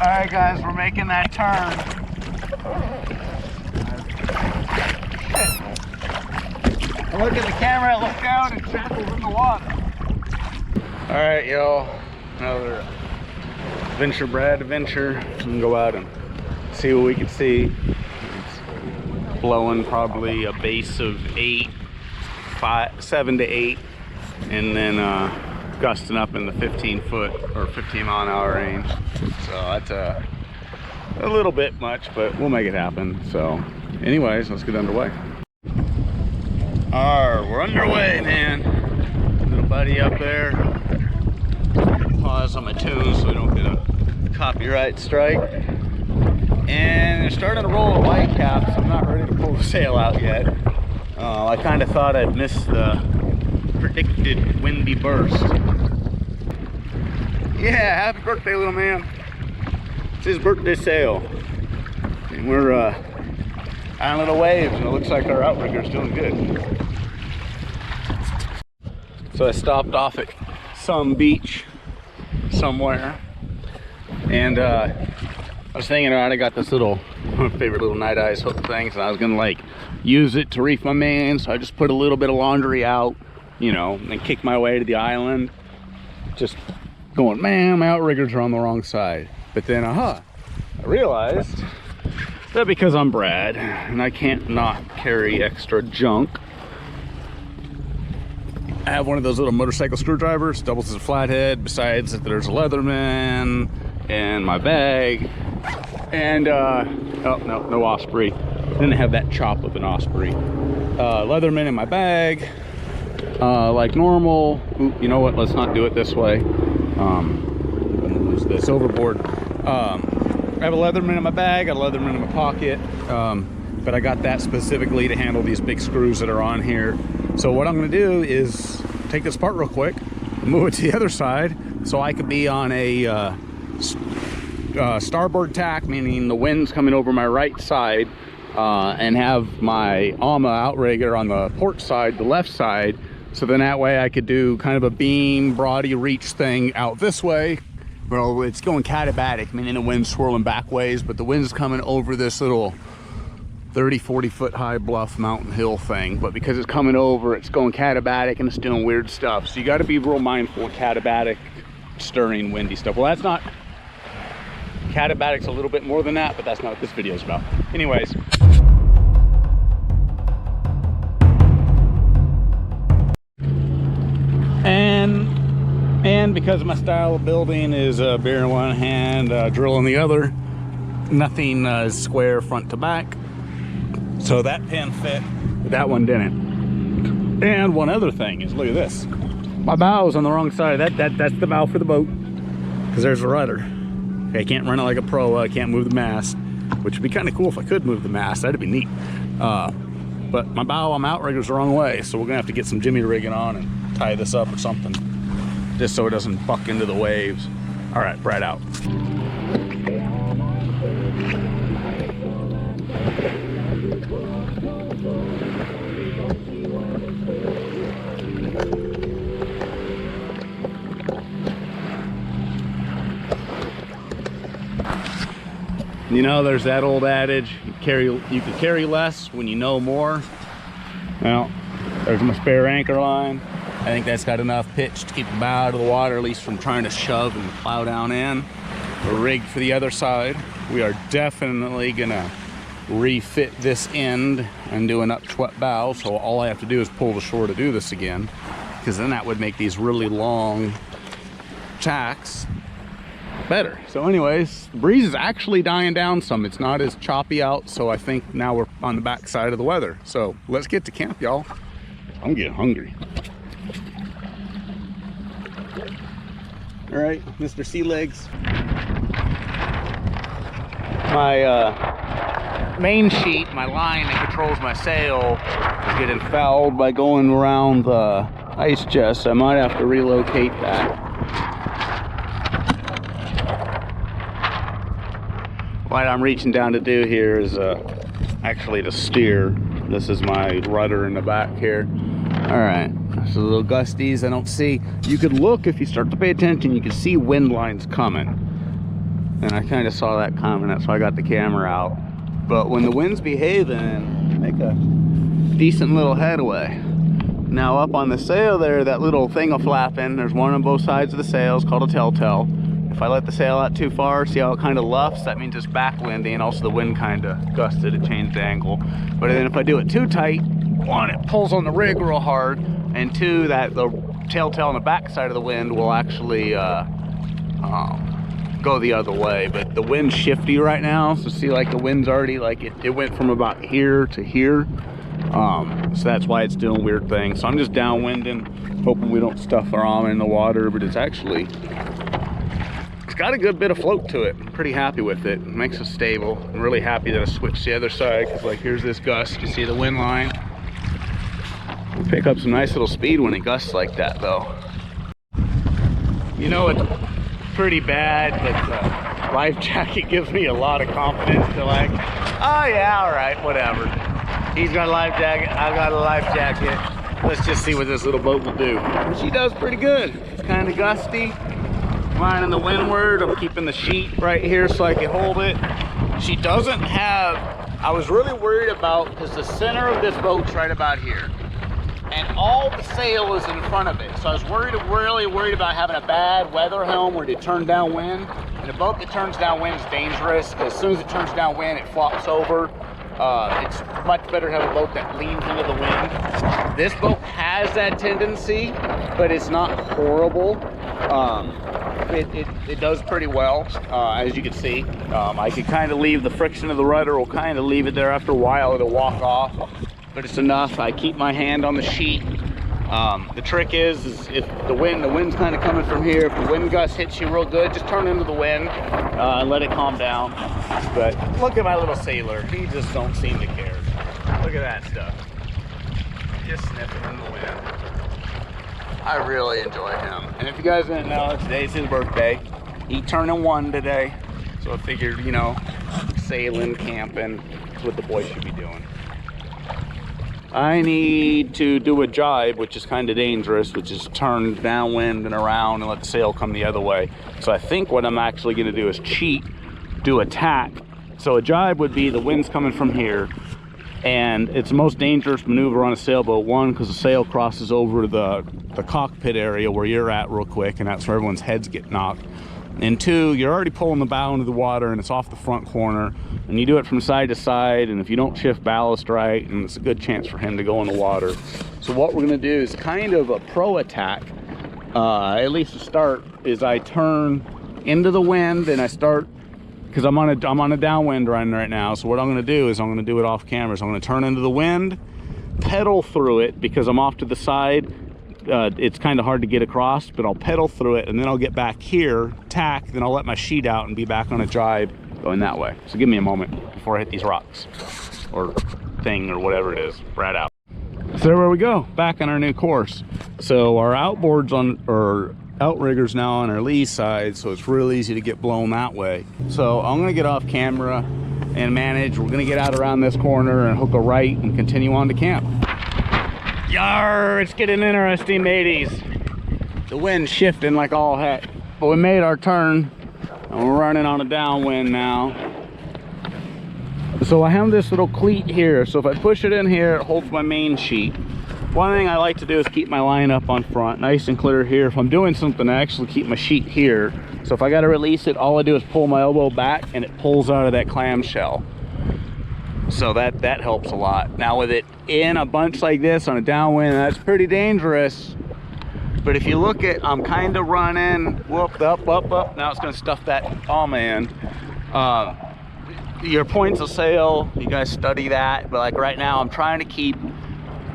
Alright guys, we're making that turn. I look at the camera, I look down, and Shackle's in the water. Alright y'all, another adventure Brad adventure. We can go out and see what we can see. It's blowing probably a base of 7 to 8, and then gusting up in the 15-foot or 15-mile-an-hour range. So that's a little bit much, but we'll make it happen. So anyways, let's get underway. Alright, we're underway, man. Little buddy up there. Pause on my tune so we don't get a copyright strike. And it's starting to roll a white cap, so I'm not ready to pull the sail out yet. I kind of thought I'd missed the predicted windy burst. Yeah, happy birthday, little man. It's his birthday sail. And we're on little waves, and it looks like our outrigger's doing good. So I stopped off at some beach somewhere, and I was thinking, alright, I got this little, my favorite little night eyes hook things, and I was gonna like use it to reef my man, so I just put a little bit of laundry out, you know, and kick my way to the island, just going, man, my outriggers are on the wrong side. But then, I realized that because I'm Brad and I can't not carry extra junk, I have one of those little motorcycle screwdrivers, doubles as a flathead, besides that there's a Leatherman and my bag, and oh no, no Osprey. Didn't have that chop of an Osprey. Leatherman in my bag, like normal. Ooh, you know what, let's not do it this way. I'm gonna lose this overboard. I have a Leatherman in my bag, got a Leatherman in my pocket, but I got that specifically to handle these big screws that are on here. So what I'm gonna do is take this part real quick, move it to the other side, so I could be on a starboard tack, meaning the wind's coming over my right side, and have my AMA outrigger on the port side, the left side. So then that way I could do kind of a beam, broady reach thing out this way. Well, it's going katabatic, meaning the wind's swirling back ways, but the wind's coming over this little 30-40 foot high bluff mountain hill thing. But because it's coming over, it's going katabatic and it's doing weird stuff. So you got to be real mindful of katabatic, stirring, windy stuff. Well, that's not, katabatic's a little bit more than that, but that's not what this video is about. Anyways. And because my style of building is beer in one hand, drill in the other, nothing is square front to back. So that pin fit, but that one didn't. And one other thing is, look at this. My bow is on the wrong side. That's the bow for the boat, because there's a rudder. I can't run it like a pro. I can't move the mast, which would be kind of cool if I could move the mast. That'd be neat. But my bow on my outrigger's the wrong way, so we're gonna have to get some jimmy rigging on and tie this up or something, just so it doesn't buck into the waves. All right, Brad out. You know, there's that old adage, you can carry less when you know more. Well, there's my spare anchor line. I think that's got enough pitch to keep the bow out of the water, at least from trying to shove and plow down in. We're rigged for the other side. We are definitely gonna refit this end and do an up-swept bow, so all I have to do is pull the shore to do this again, because then that would make these really long tacks better. So anyways, the breeze is actually dying down some. It's not as choppy out, so I think now we're on the back side of the weather. So let's get to camp, y'all. I'm getting hungry. All right, Mr. Sea Legs. My main sheet, my line that controls my sail, is getting fouled by going around the ice chest. I might have to relocate that. What I'm reaching down to do here is actually to steer. This is my rudder in the back here. All right, so little gusties I don't see. You could look, if you start to pay attention, you can see wind lines coming. and I kind of saw that coming. That's why I got the camera out. But when the wind's behaving, make a decent little headway. Now up on the sail there, that little thing of flapping, there's one on both sides of the sail. It's called a telltale. If I let the sail out too far, see how it kind of luffs? That means it's backwindy, and also the wind kind of gusted, it changed the angle. But then if I do it too tight, one, it pulls on the rig real hard, and two, that the telltale on the back side of the wind will actually go the other way. But the wind's shifty right now, so see, like the wind's already, like it went from about here to here. So that's why it's doing weird things. So I'm just downwinding, hoping we don't stuff our arm in the water, but it's actually, it's got a good bit of float to it. I'm pretty happy with it. It makes it stable. I'm really happy that I switched to the other side, because like here's this gust. You see the wind line? We'll pick up some nice little speed when it gusts like that though. You know, it's pretty bad, but the life jacket gives me a lot of confidence to like, oh yeah, all right, whatever. He's got a life jacket, I've got a life jacket. Let's just see what this little boat will do. And she does pretty good. It's kind of gusty. Lining the windward, I'm keeping the sheet right here so I can hold it. She doesn't have, I was really worried about, because the center of this boat's right about here. And all the sail is in front of it. So I was really worried about having a bad weather helm where it turned downwind. And a boat that turns downwind is dangerous, because as soon as it turns downwind, it flops over. It's much better to have a boat that leans into the wind. This boat has that tendency, but it's not horrible. It does pretty well, as you can see. I could kind of leave the friction of the rudder, will kind of leave it there. After a while, it'll walk off, but it's enough. I keep my hand on the sheet. The trick is if the wind's kind of coming from here, if the wind gust hits you real good, just turn into the wind and let it calm down. But look at my little sailor. He just don't seem to care. Look at that stuff. Just sniffing in the wind. I really enjoy him. And if you guys didn't know, today's his birthday. He turning 1 today. So I figured, you know, sailing, camping is what the boys should be doing. I need to do a jibe, which is kind of dangerous, which is turn downwind and around and let the sail come the other way. So I think what I'm actually going to do is cheat, do a tack. So a jibe would be the wind's coming from here, and it's the most dangerous maneuver on a sailboat. One, because the sail crosses over the cockpit area where you're at real quick, and that's where everyone's heads get knocked. And two, you're already pulling the bow into the water and it's off the front corner, and you do it from side to side, and if you don't shift ballast right, and it's a good chance for him to go in the water. So what we're going to do is kind of a pro attack, at least to start, is I turn into the wind and I start, because I'm on a downwind run right now. So what I'm going to do is I'm going to do it off camera. So I'm going to turn into the wind, pedal through it because I'm off to the side. It's kind of hard to get across, but I'll pedal through it, and then I'll get back here, tack, then I'll let my sheet out and be back on a jibe going that way. So give me a moment before I hit these rocks or thing or whatever it is. Right out. So there we go, back on our new course. So our outboards or outriggers now on our lee side, so it's real easy to get blown that way. So I'm gonna get off camera and manage. We're gonna get out around this corner and hook a right and continue on to camp. Yar, it's getting interesting, mateys. The wind's shifting like all heck. But we made our turn, and we're running on a downwind now. So I have this little cleat here, so if I push it in here, it holds my main sheet. One thing I like to do is keep my line up on front, nice and clear here. If I'm doing something, I actually keep my sheet here. So if I gotta release it, all I do is pull my elbow back, and it pulls out of that clamshell. So that helps a lot. Now with it in a bunch like this on a downwind, that's pretty dangerous. But if you look at, I'm kind of running, whoop, up. Now it's gonna stuff that, oh man. Your points of sail, you guys study that. But like right now, I'm trying to keep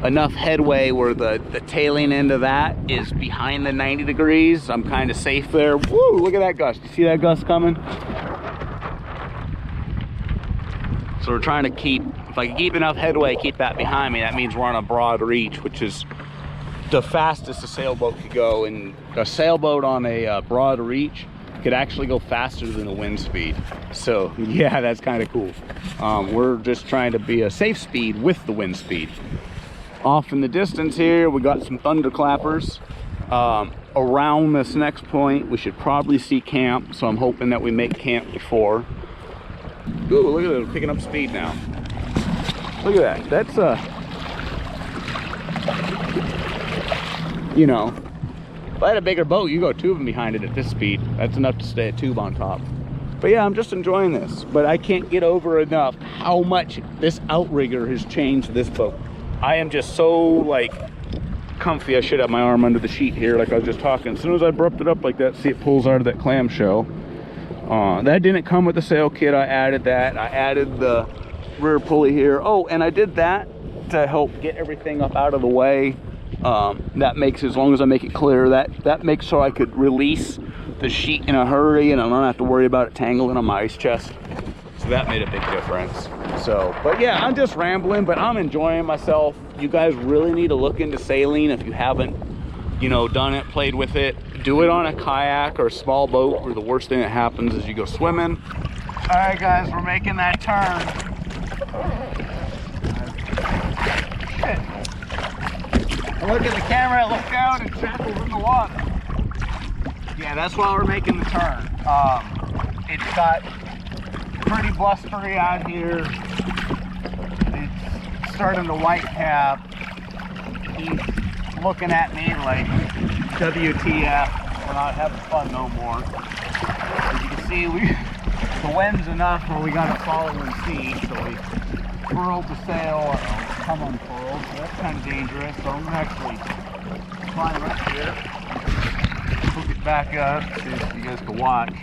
enough headway where the tailing end of that is behind the 90 degrees. I'm kind of safe there. Woo, look at that gust. You see that gust coming? So we're trying to keep, if I can keep enough headway, keep that behind me, that means we're on a broad reach, which is the fastest a sailboat could go. And a sailboat on a broad reach could actually go faster than the wind speed. So yeah, that's kind of cool. We're just trying to be a safe speed with the wind speed. Off in the distance here, we got some thunderclappers. around this next point, we should probably see camp. So I'm hoping that we make camp before. Ooh, look at it, picking up speed now. Look at that. That's you know, if I had a bigger boat, you go tubing behind it at this speed. That's enough to stay a tube on top. But yeah, I'm just enjoying this. But I can't get over enough how much this outrigger has changed this boat. I am just so like comfy. I should have my arm under the sheet here like I was just talking. As soon as I broke it up like that, see it pulls out of that clamshell. That didn't come with the sail kit. I added that. I added the rear pulley here. Oh, and I did that to help get everything up out of the way. That makes, as long as I make it clear, that makes so I could release the sheet in a hurry and I don't have to worry about it tangling on my ice chest. So that made a big difference. So, but yeah, I'm just rambling, but I'm enjoying myself. You guys really need to look into sailing if you haven't, you know, done it, played with it. Do it on a kayak or a small boat, where the worst thing that happens is you go swimming. All right, guys, we're making that turn. Shit. I look at the camera, I look down, and shackles in the water. Yeah, that's why we're making the turn. It's got pretty blustery out here. It's starting to white cap. He's looking at me like, WTF, we're not having fun no more. As you can see, the wind's enough where we got to follow and see, so we furled the sail, come unfurled, so that's kind of dangerous. So I'm gonna actually climb up here, hook it back up so you guys can watch.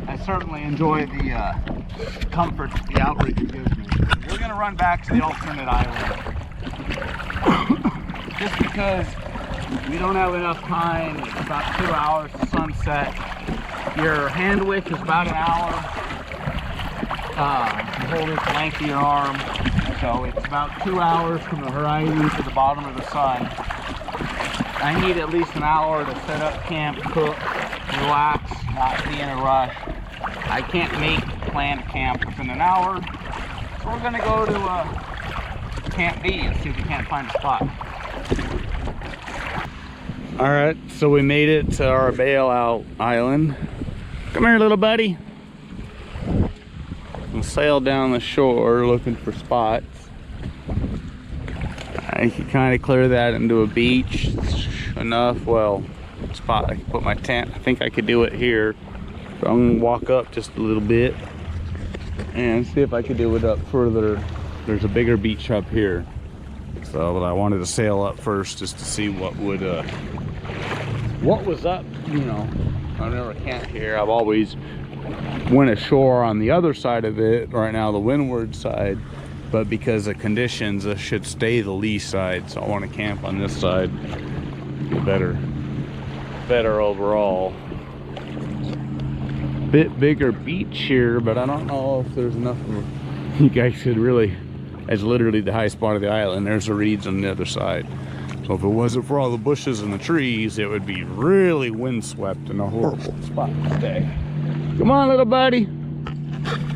I certainly enjoy the comfort the outrigger gives me. We're gonna run back to the alternate island just because we don't have enough time. It's about 2 hours to sunset. Your hand width is about an hour. You hold it the length of your arm, so it's about 2 hours from the horizon to the bottom of the sun. I need at least an hour to set up camp, cook, relax, not be in a rush. I can't make planned camp within an hour, so we're gonna go to Camp B and see if we can't find a spot. All right, so we made it to our bailout island. Come here, little buddy. We'll sail down the shore looking for spots. I can kind of clear that into a beach enough. Well, spot I can put my tent. I think I could do it here. So I'm gonna walk up just a little bit and see if I could do it up further. There's a bigger beach up here. So, but I wanted to sail up first just to see what was up, you know. I've never camped here. I've always went ashore on the other side of it, right now the windward side, but because of conditions I should stay the lee side, so I want to camp on this side. Be better overall. Bit bigger beach here, but I don't know if there's enough of you guys could really. It's literally the high spot of the island. There's the reeds on the other side. So if it wasn't for all the bushes and the trees, it would be really windswept and a horrible spot to stay. Come on, little buddy.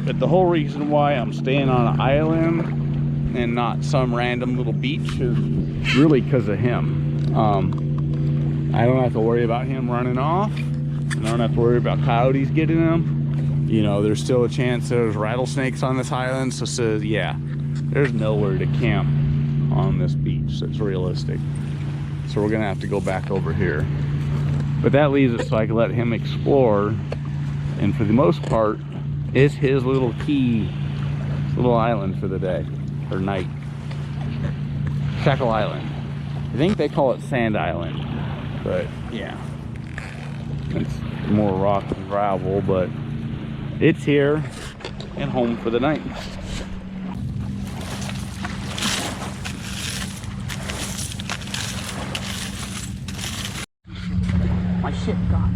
But the whole reason why I'm staying on an island and not some random little beach is really because of him. I don't have to worry about him running off. I don't have to worry about coyotes getting him. You know, there's still a chance there's rattlesnakes on this island. So yeah, there's nowhere to camp on this beach that's realistic. So we're gonna have to go back over here. But that leaves it so I can let him explore. And for the most part, it's his little key, little island for the day, or night. Shackle Island. I think they call it Sand Island, but yeah. It's more rock and gravel, but it's here and home for the night. My ship gone,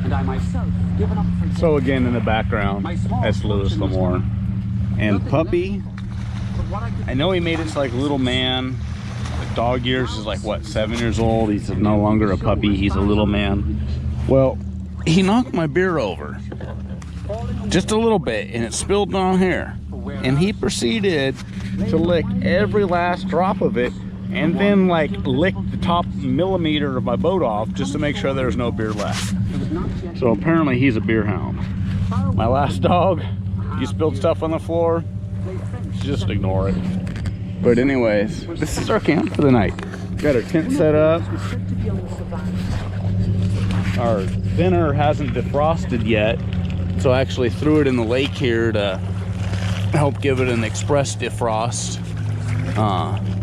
and I myself given up for So again in the background, that's Lewis Lamore. And Puppy, I know he made it to like little man. The dog years is like what, 7 years old. He's no longer a puppy, he's a little man. Well, he knocked my beer over just a little bit and it spilled down here. and he proceeded to lick every last drop of it, and then like lick the top millimeter of my boat off just to make sure there's no beer left. So apparently he's a beer hound. My last dog, you spilled stuff on the floor, just ignore it. But anyways, this is our camp for the night. Got our tent set up. Our dinner hasn't defrosted yet, so I actually threw it in the lake here to help give it an express defrost.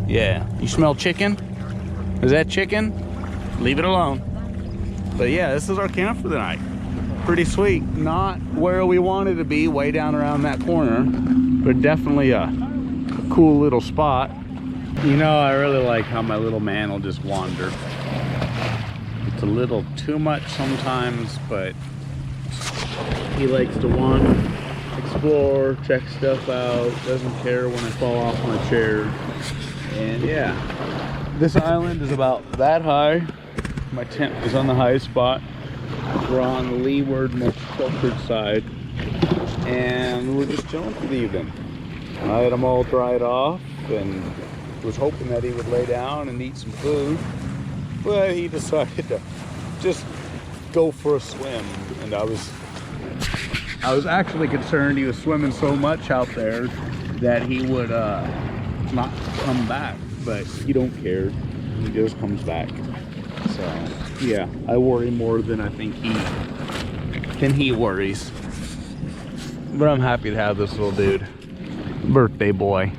Yeah, you smell chicken? Is that chicken? Leave it alone. But yeah, this is our camp for the night. Pretty sweet. Not where we wanted to be, way down around that corner, but definitely a cool little spot. You know, I really like how my little man will just wander. It's a little too much sometimes, but he likes to wander, explore, check stuff out, doesn't care when I fall off my chair. And yeah, this island is about that high. My tent is on the highest spot. We're on the leeward, most sheltered side, and we're just chilling for the evening. I had him all dried off and was hoping that he would lay down and eat some food, but he decided to just go for a swim. And I was actually concerned he was swimming so much out there that he would not come back, but he don't care. He just comes back. So yeah, I worry more than I think he worries. But I'm happy to have this little dude. Birthday boy.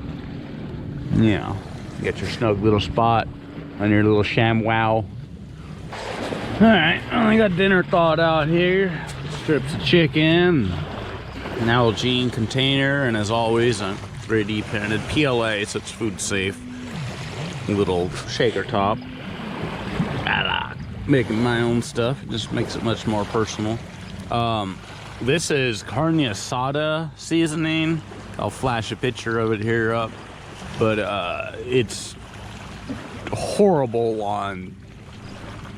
Yeah, you got your snug little spot on your little ShamWow. Alright, I got dinner thawed out here. Strips of chicken, an Algene container, and as always a 3D printed PLA, so it's food safe. Little shaker top. I like making my own stuff. It just makes it much more personal. This is carne asada seasoning. I'll flash a picture of it here up, but it's horrible on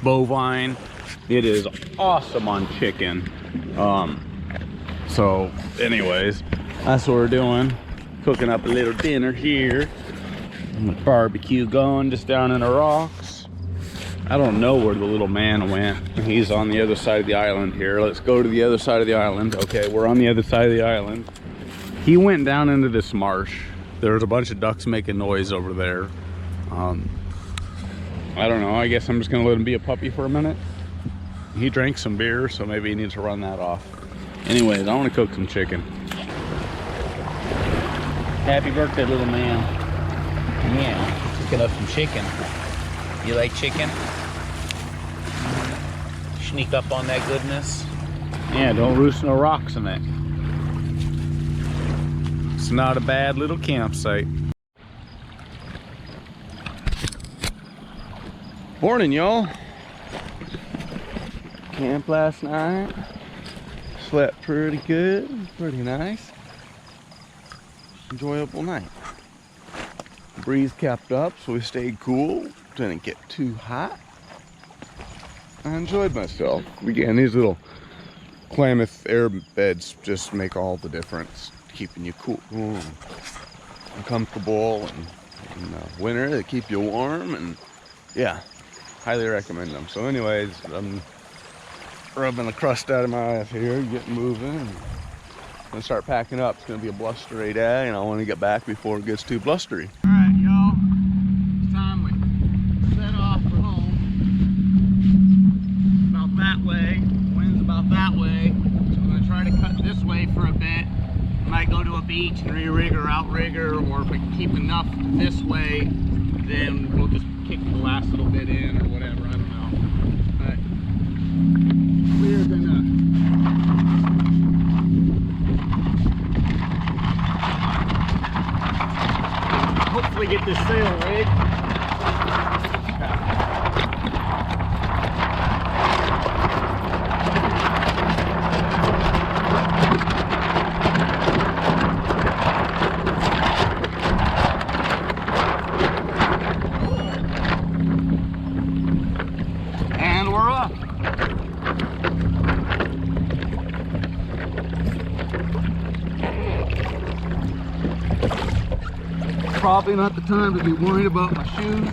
bovine. It is awesome on chicken. So anyways, that's what we're doing, cooking up a little dinner here. Barbecue going just down in the rocks. I don't know where the little man went. He's on the other side of the island here. Let's go to the other side of the island. Okay, we're on the other side of the island. He went down into this marsh. There's a bunch of ducks making noise over there. I don't know, I guess I'm just gonna let him be a puppy for a minute. He drank some beer, so maybe he needs to run that off. Anyways, I want to cook some chicken. Happy birthday, little man. Yeah, cooking up some chicken. You like chicken? Sneak up on that goodness. Yeah, don't roost no rocks in it. It's not a bad little campsite. Morning, y'all. Camp last night. Slept pretty good, pretty nice. Enjoyable night. The breeze kept up, so we stayed cool. Didn't get too hot. I enjoyed myself. Again, these little Klamath air beds just make all the difference, keeping you cool and comfortable, and in the winter they keep you warm, and yeah, highly recommend them. So anyways, I'm rubbing the crust out of my eyes here, getting moving, and I'm gonna start packing up. It's gonna be a blustery day, and I want to get back before it gets too blustery. All right, y'all, it's time we set off for home. About that way, wind's about that way, so I'm gonna try to cut this way for a bit. Might go to a beach and re-rig or out-rig her, or if we can keep enough this way, then we'll just kick the last little bit in or whatever, I don't know. But we're gonna hopefully get this sail rigged. probably not the time to be worried about my shoes.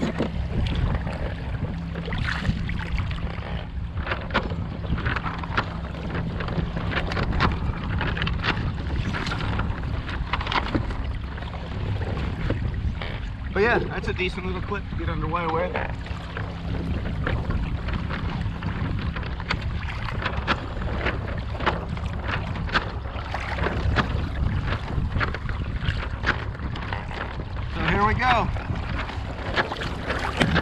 But yeah, that's a decent little clip to get underway with. So here we go.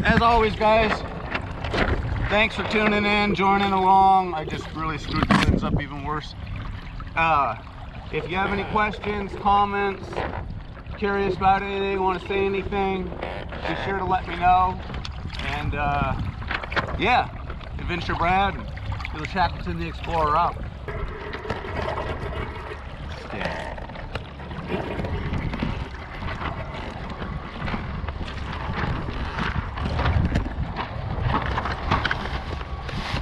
As always, guys, thanks for tuning in, joining along. I just really screwed things up even worse. If you have any questions, comments, curious about anything, want to say anything, be sure to let me know. And yeah, Adventure Brad and Little Shackleton the Explorer out. Yeah.